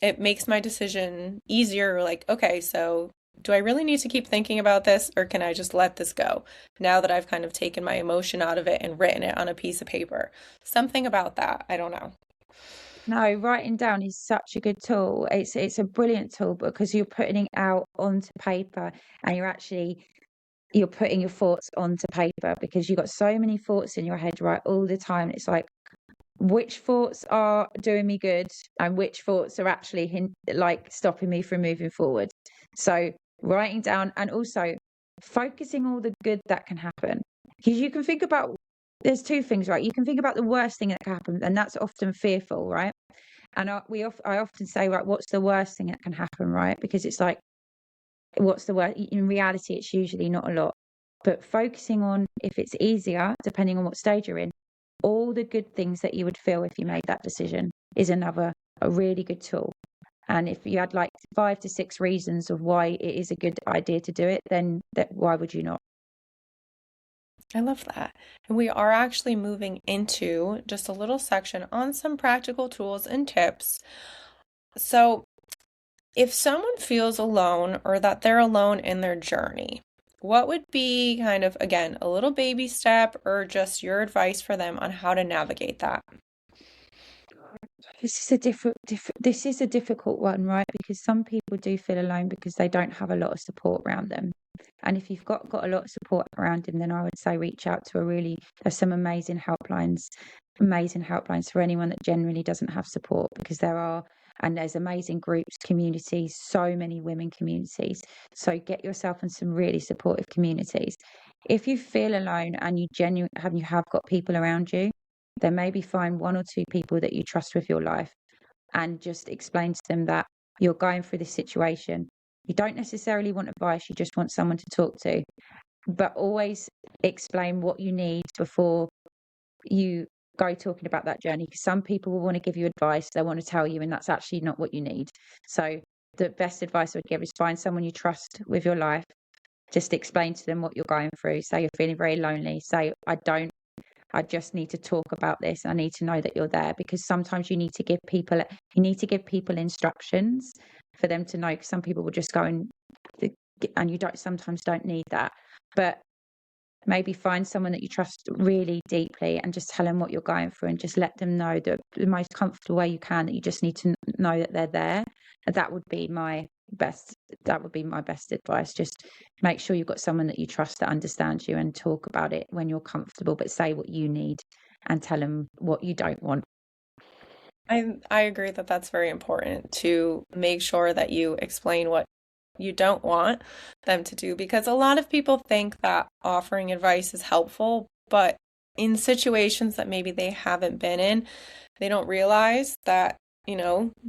it makes my decision easier. Like, okay, so do I really need to keep thinking about this or can I just let this go now that I've kind of taken my emotion out of it and written it on a piece of paper? Something about that. I don't know. No, writing down is such a good tool. It's a brilliant tool because you're putting it out onto paper and you're putting your thoughts onto paper because you've got so many thoughts in your head, right, all the time. It's like, which thoughts are doing me good and which thoughts are actually like stopping me from moving forward. So writing down and also focusing all the good that can happen, because you can think about, there's two things, right? You can think about the worst thing that can happen, and that's often fearful, right? And I often say, right, what's the worst thing that can happen, right? Because it's like, what's the worst? In reality, it's usually not a lot. But focusing on, if it's easier, depending on what stage you're in, all the good things that you would feel if you made that decision is a really good tool. And if you had like 5 to 6 reasons of why it is a good idea to do it, then why would you not? I love that. And we are actually moving into just a little section on some practical tools and tips. So, if someone feels alone or that they're alone in their journey, what would be kind of, again, a little baby step or just your advice for them on how to navigate that? This is a difficult one, right? Because some people do feel alone because they don't have a lot of support around them. And if you've got a lot of support around them, then I would say reach out to there's some amazing helplines for anyone that generally doesn't have support, because there's amazing groups, communities, so many women communities. So get yourself in some really supportive communities. If you feel alone and you have got people around you, then maybe find 1 or 2 people that you trust with your life and just explain to them that you're going through this situation. You don't necessarily want advice, you just want someone to talk to. But always explain what you need before you go talking about that journey, because some people will want to give you advice, they want to tell you, and that's actually not what you need. So the best advice I would give is find someone you trust with your life. Just explain to them what you're going through. Say you're feeling very lonely. Say, I just need to talk about this. I need to know that you're there, because sometimes you need to give people instructions for them to know, because some people will just go and you sometimes don't need that. But maybe find someone that you trust really deeply and just tell them what you're going through, and just let them know the most comfortable way you can that you just need to know that they're there. And that would be my that would be my best advice. Just make sure you've got someone that you trust that understands you, and talk about it when you're comfortable, but say what you need and tell them what you don't want. I agree that that's very important to make sure that you explain what you don't want them to do because a lot of people think that offering advice is helpful, but in situations that maybe they haven't been in, they don't realize that,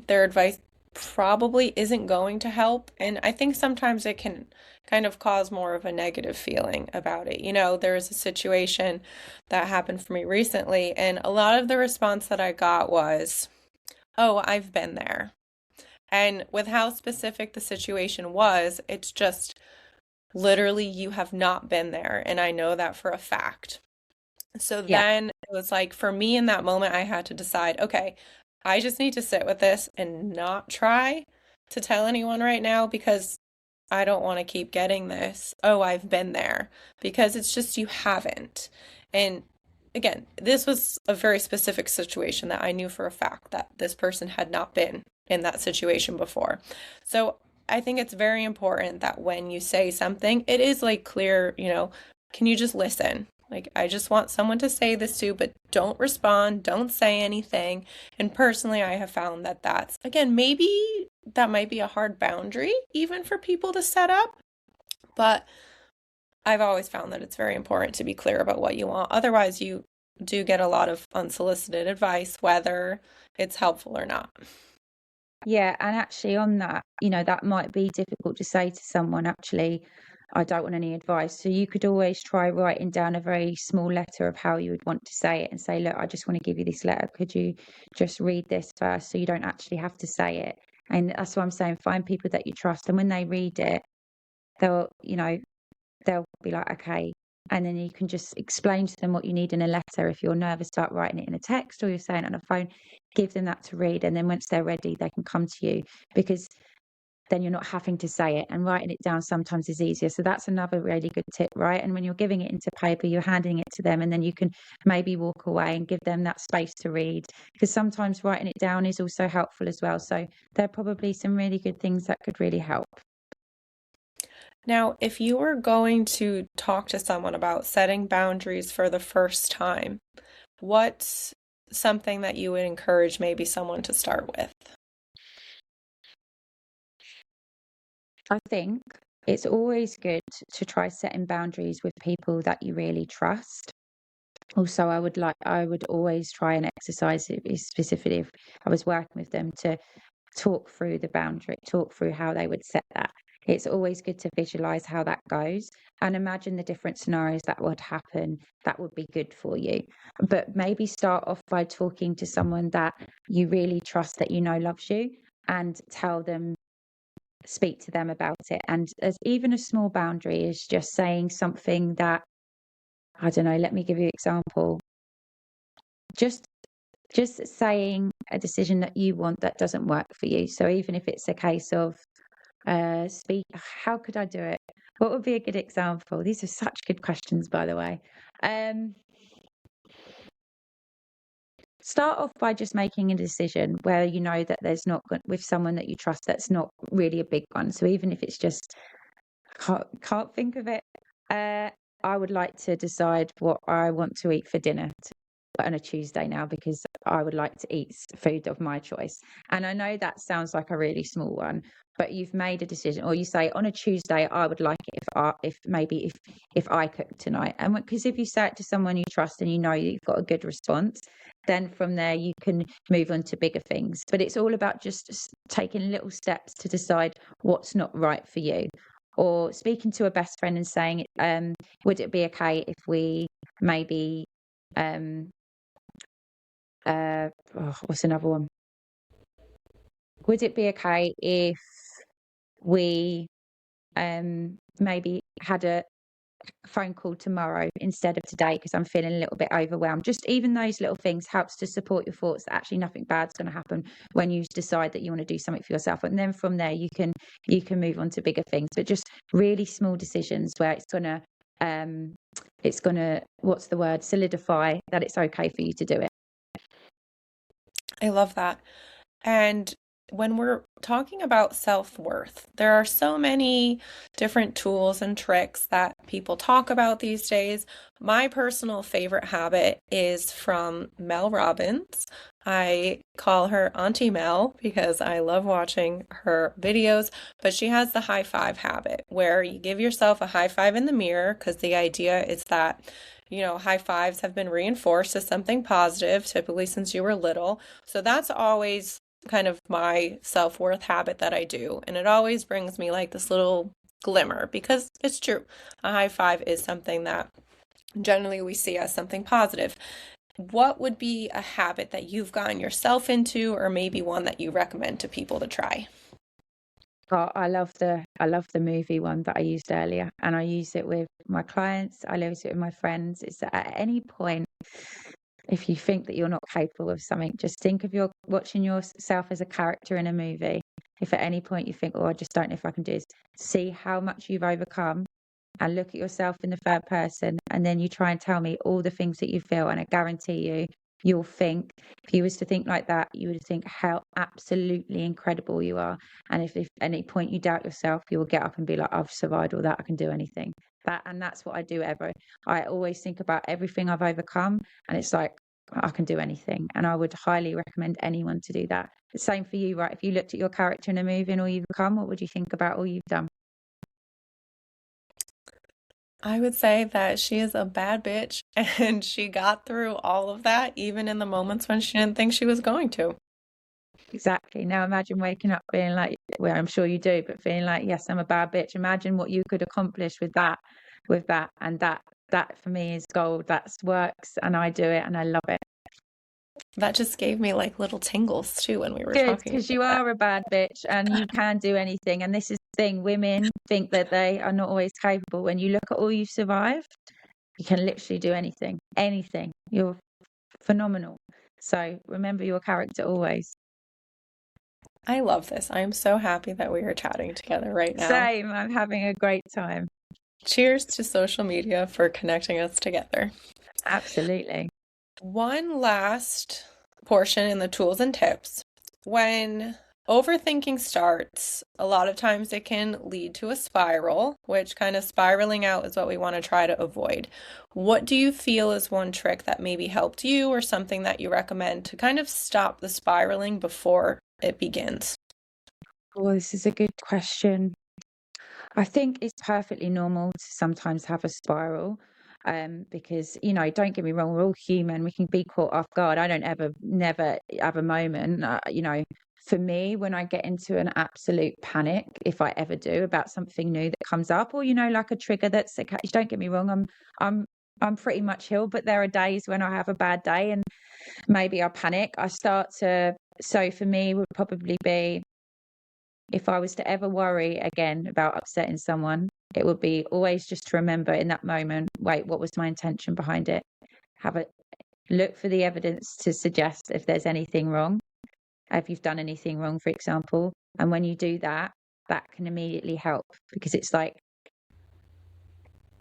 their advice probably isn't going to help. And I think sometimes it can kind of cause more of a negative feeling about it. There was a situation that happened for me recently, and a lot of the response that I got was, "Oh, I've been there." And with how specific the situation was, it's just literally you have not been there. And I know that for a fact. So Yeah. then it was like for me in that moment, I had to decide, okay, I just need to sit with this and not try to tell anyone right now because I don't want to keep getting this. Oh, I've been there because it's just you haven't. And again, this was a very specific situation that I knew for a fact that this person had not been in that situation before. So I think it's very important that when you say something, it is like clear, can you just listen? Like, I just want someone to say this to, but don't respond, don't say anything. And personally, I have found that that's, again, maybe that might be a hard boundary even for people to set up, but I've always found that it's very important to be clear about what you want. Otherwise, you do get a lot of unsolicited advice, whether it's helpful or not. Yeah, and actually on that, that might be difficult to say to someone, actually, I don't want any advice. So you could always try writing down a very small letter of how you would want to say it and say, look, I just want to give you this letter. Could you just read this first so you don't actually have to say it? And that's what I'm saying. Find people that you trust. And when they read it, they'll, they'll be like, okay. And then you can just explain to them what you need in a letter. If you're nervous about writing it in a text or you're saying it on a phone, give them that to read. And then once they're ready, they can come to you, because then you're not having to say it, and writing it down sometimes is easier. So that's another really good tip, right? And when you're giving it into paper, you're handing it to them, and then you can maybe walk away and give them that space to read, because sometimes writing it down is also helpful as well. So there are probably some really good things that could really help. Now, if you were going to talk to someone about setting boundaries for the first time, what's something that you would encourage maybe someone to start with? I think it's always good to try setting boundaries with people that you really trust. Also, I would always try and exercise it, specifically if I was working with them, to talk through the boundary, talk through how they would set that. It's always good to visualize how that goes and imagine the different scenarios that would happen that would be good for you. But maybe start off by talking to someone that you really trust, that loves you, and speak to them about it. And as even a small boundary is just saying something that, I don't know, let me give you an example. Just just saying a decision that you want that doesn't work for you. So even if it's a case of speak how could I do it? What would be a good example? These are such good questions, by the way. Um, Start off by just making a decision where you know that there's not with someone that you trust, that's not really a big one. So even if it's just can't think of it. Uh, I would like to decide what I want to eat for dinner on a Tuesday now, because I would like to eat food of my choice. And I know that sounds like a really small one, but you've made a decision, or you say on a Tuesday I would like it if I cook tonight. And because if you say it to someone you trust and you know you've got a good response, then from there you can move on to bigger things. But it's all about just taking little steps to decide what's not right for you, or speaking to a best friend and saying, would it be okay if we maybe, um, what's another one? Would it be okay if we maybe had a phone call tomorrow instead of today because I'm feeling a little bit overwhelmed? Just even those little things helps to support your thoughts that actually nothing bad's going to happen when you decide that you want to do something for yourself. And then from there you can move on to bigger things, but just really small decisions where it's gonna what's the word, solidify that it's okay for you to do it. I love that. And when we're talking about self-worth, there are so many different tools and tricks that people talk about these days. My personal favorite habit is from Mel Robbins. I call her Auntie Mel because I love watching her videos, but she has the high five habit where you give yourself a high five in the mirror because the idea is that, high fives have been reinforced as something positive, typically since you were little. So that's always kind of my self-worth habit that I do. And it always brings me like this little glimmer because it's true. A high five is something that generally we see as something positive. What would be a habit that you've gotten yourself into, or maybe one that you recommend to people to try? Oh, I love the movie one that I used earlier, and I use it with my clients. I use it with my friends. It's that at any point, if you think that you're not capable of something, just think of your watching yourself as a character in a movie. If at any point you think, "Oh, I just don't know if I can do this," see how much you've overcome and look at yourself in the third person, and then you try and tell me all the things that you feel, and I guarantee you'll think, if you was to think like that, you would think how absolutely incredible you are. And if any point you doubt yourself, you will get up and be like, I've survived all that, I can do anything. That's what I do ever. I always think about everything I've overcome, and it's like I can do anything. And I would highly recommend anyone to do that. The same for you, right? If you looked at your character in a movie and all you've become, what would you think about all you've done? I would say that she is a bad bitch and she got through all of that, even in the moments when she didn't think she was going to. Exactly. Now imagine waking up being like, well, I'm sure you do, but feeling like, yes, I'm a bad bitch. Imagine what you could accomplish with that. And that for me is gold. That's works and I do it and I love it. That just gave me like little tingles too when we were Good, talking because you about that. are a bad bitch and you can do anything. And this is the thing, women think that they are not always capable. When you look at all you've survived, you can literally do anything. Anything. You're phenomenal. So remember your character always. I love this. I am so happy that we are chatting together right now. Same. I'm having a great time. Cheers to social media for connecting us together. Absolutely. One last portion in the tools and tips. When overthinking starts, a lot of times it can lead to a spiral, which kind of spiraling out is what we want to try to avoid. What do you feel is one trick that maybe helped you or something that you recommend to kind of stop the spiraling before it begins? Well, this is a good question. I think it's perfectly normal to sometimes have a spiral. Because, don't get me wrong, we're all human. We can be caught off guard. I don't ever, never have a moment, for me, when I get into an absolute panic, if I ever do, about something new that comes up, or, like a trigger that's, okay, don't get me wrong, I'm, I'm pretty much healed, but there are days when I have a bad day and maybe I panic. So for me, would probably be, if I was to ever worry again about upsetting someone, it would be always just to remember in that moment, wait, what was my intention behind it? Have a look for the evidence to suggest if there's anything wrong, if you've done anything wrong, for example. And when you do that, that can immediately help, because it's like,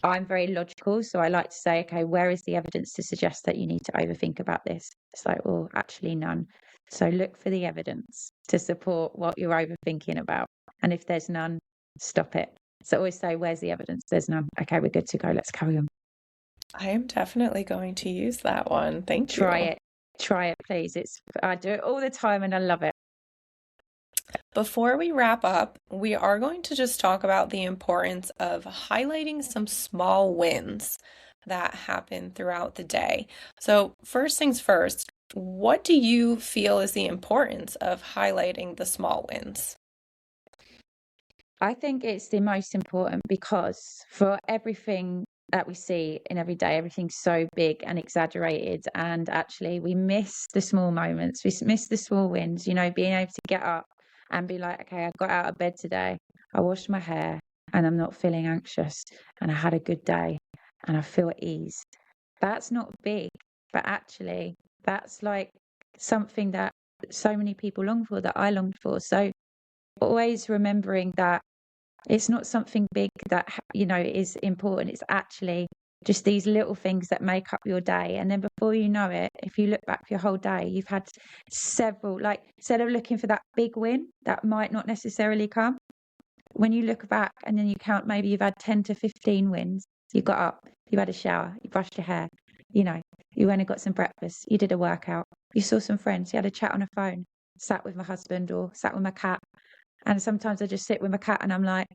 I'm very logical. So I like to say, okay, where is the evidence to suggest that you need to overthink about this? It's like, well, actually, none. So look for the evidence to support what you're overthinking about. And if there's none, stop it. So always say, where's the evidence? There's none. Okay, we're good to go. Let's carry on. I am definitely going to use that one. Thank Try you. it. Try it, please. I do it all the time and I love it. Before we wrap up, we are going to just talk about the importance of highlighting some small wins that happen throughout the day. So, first things first, what do you feel is the importance of highlighting the small wins? I think it's the most important, because for everything that we see in every day, everything's so big and exaggerated. And actually, we miss the small moments. We miss the small wins, being able to get up and be like, okay, I got out of bed today. I washed my hair and I'm not feeling anxious and I had a good day and I feel at ease. That's not big, but actually, that's like something that so many people long for, that I longed for. So always remembering that it's not something big that is important. It's actually just these little things that make up your day. And then before you know it, if you look back your whole day, you've had several, like, instead of looking for that big win that might not necessarily come, when you look back and then you count, maybe you've had 10 to 15 wins. You got up, you had a shower, you brushed your hair, you know, you went and got some breakfast, you did a workout, you saw some friends, you had a chat on a phone, sat with my husband or sat with my cat. And sometimes I just sit with my cat and I'm like,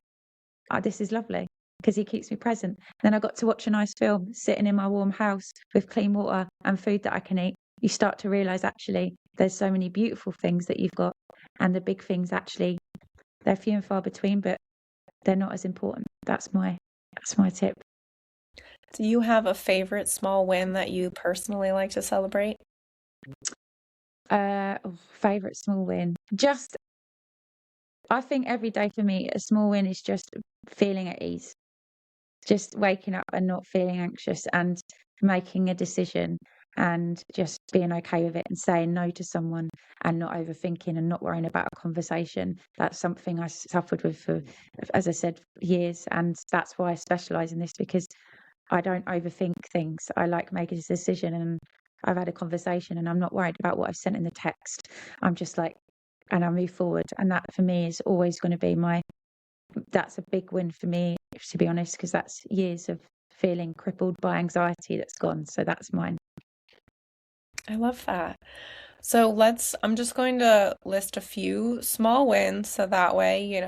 oh, this is lovely because he keeps me present. Then I got to watch a nice film, sitting in my warm house with clean water and food that I can eat. You start to realize actually there's so many beautiful things that you've got, and the big things actually, they're few and far between, but they're not as important. That's my tip. Do you have a favorite small win that you personally like to celebrate? Favorite small win. Just, I think every day for me, a small win is just feeling at ease, just waking up and not feeling anxious and making a decision and just being okay with it and saying no to someone and not overthinking and not worrying about a conversation. That's something I suffered with for, as I said, years. And that's why I specialize in this, because I don't overthink things. I like making a decision, and I've had a conversation and I'm not worried about what I've sent in the text. I'm just like, and I move forward. And that for me is always going to be that's a big win for me, to be honest, because that's years of feeling crippled by anxiety that's gone. So that's mine. I love that. So I'm just going to list a few small wins so that way,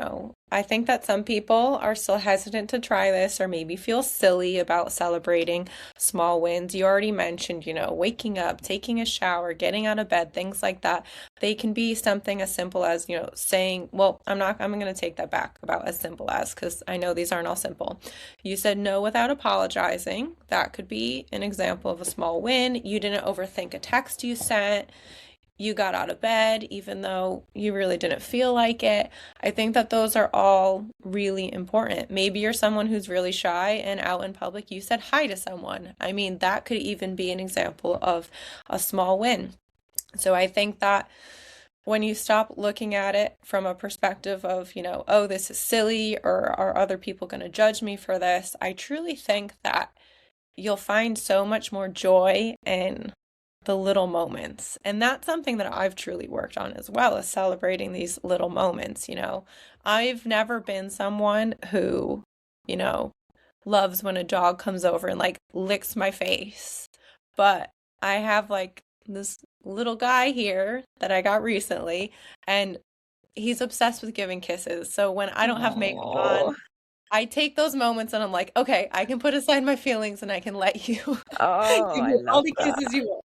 I think that some people are still hesitant to try this or maybe feel silly about celebrating small wins. You already mentioned, waking up, taking a shower, getting out of bed, things like that. They can be something as simple as, saying, well, I'm going to take that back about as simple as, because I know these aren't all simple. You said no without apologizing. That could be an example of a small win. You didn't overthink a text you sent. You got out of bed even though you really didn't feel like it. I think that those are all really important. Maybe you're someone who's really shy and out in public, you said hi to someone. I mean, that could even be an example of a small win. So I think that when you stop looking at it from a perspective of, oh, this is silly, or are other people going to judge me for this? I truly think that you'll find so much more joy in the little moments. And that's something that I've truly worked on as well, as celebrating these little moments. I've never been someone who, you know, loves when a dog comes over and like licks my face. But I have like this little guy here that I got recently, and he's obsessed with giving kisses. So when I don't have makeup on, Oh, I take those moments and I'm like, okay, I can put aside my feelings and I can let you oh, give I me all love the that. kisses you want.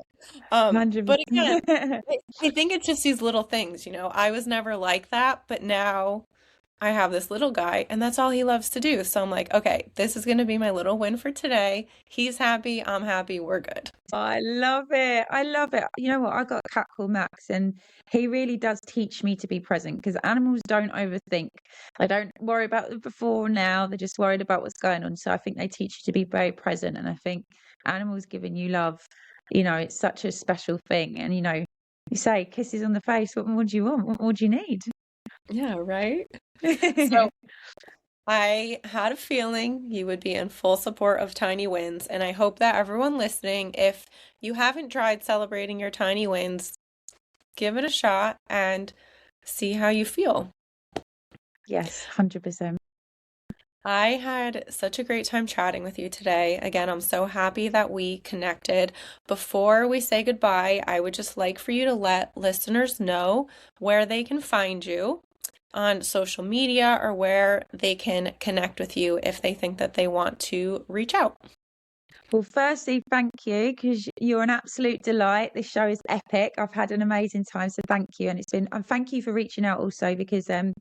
But again, 100%. I think it's just these little things, I was never like that, but now I have this little guy and that's all he loves to do. So I'm like, okay, this is going to be my little win for today. He's happy, I'm happy, we're good. I love it. I love it. You know what? I got a cat called Max, and he really does teach me to be present, because animals don't overthink. They don't worry about the before or now. They're just worried about what's going on. So I think they teach you to be very present. And I think animals giving you love, it's such a special thing. And, you say kisses on the face. What more do you want? What more do you need? Yeah, right? So I had a feeling you would be in full support of tiny wins, and I hope that everyone listening, if you haven't tried celebrating your tiny wins, give it a shot and see how you feel. Yes, 100%. I had such a great time chatting with you today. Again, I'm so happy that we connected. Before we say goodbye, I would just like for you to let listeners know where they can find you on social media or where they can connect with you if they think that they want to reach out. Well, firstly, thank you, because you're an absolute delight. This show is epic. I've had an amazing time, so thank you. And thank you for reaching out also, because I'm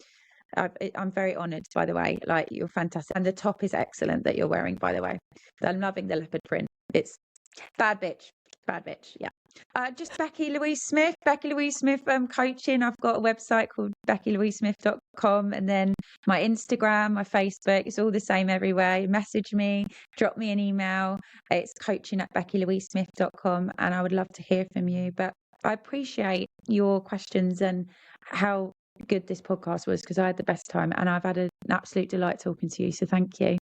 very honoured, by the way. Like, you're fantastic, and the top is excellent that you're wearing, by the way. I'm loving the leopard print. It's bad bitch, bad bitch. Yeah. Just Becky Louise Smith, coaching. I've got a website called beckylouisesmith.com, and then my Instagram, my Facebook. It's all the same everywhere. You message me, drop me an email. It's coaching@beckylouisesmith.com, and I would love to hear from you. But I appreciate your questions and how good this podcast was, because I had the best time, and I've had an absolute delight talking to you. So thank you.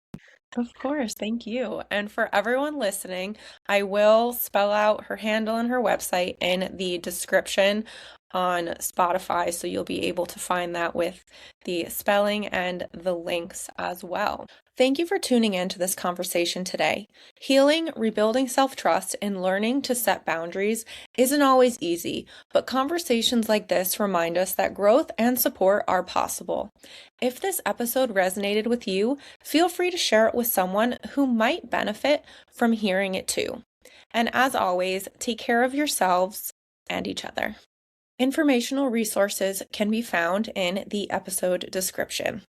Of course, thank you. And for everyone listening, I will spell out her handle and her website in the description on Spotify, so you'll be able to find that with the spelling and the links as well. Thank you for tuning in to this conversation today. Healing, rebuilding self-trust, and learning to set boundaries isn't always easy, but conversations like this remind us that growth and support are possible. If this episode resonated with you, feel free to share it with someone who might benefit from hearing it too. And as always, take care of yourselves and each other. Informational resources can be found in the episode description.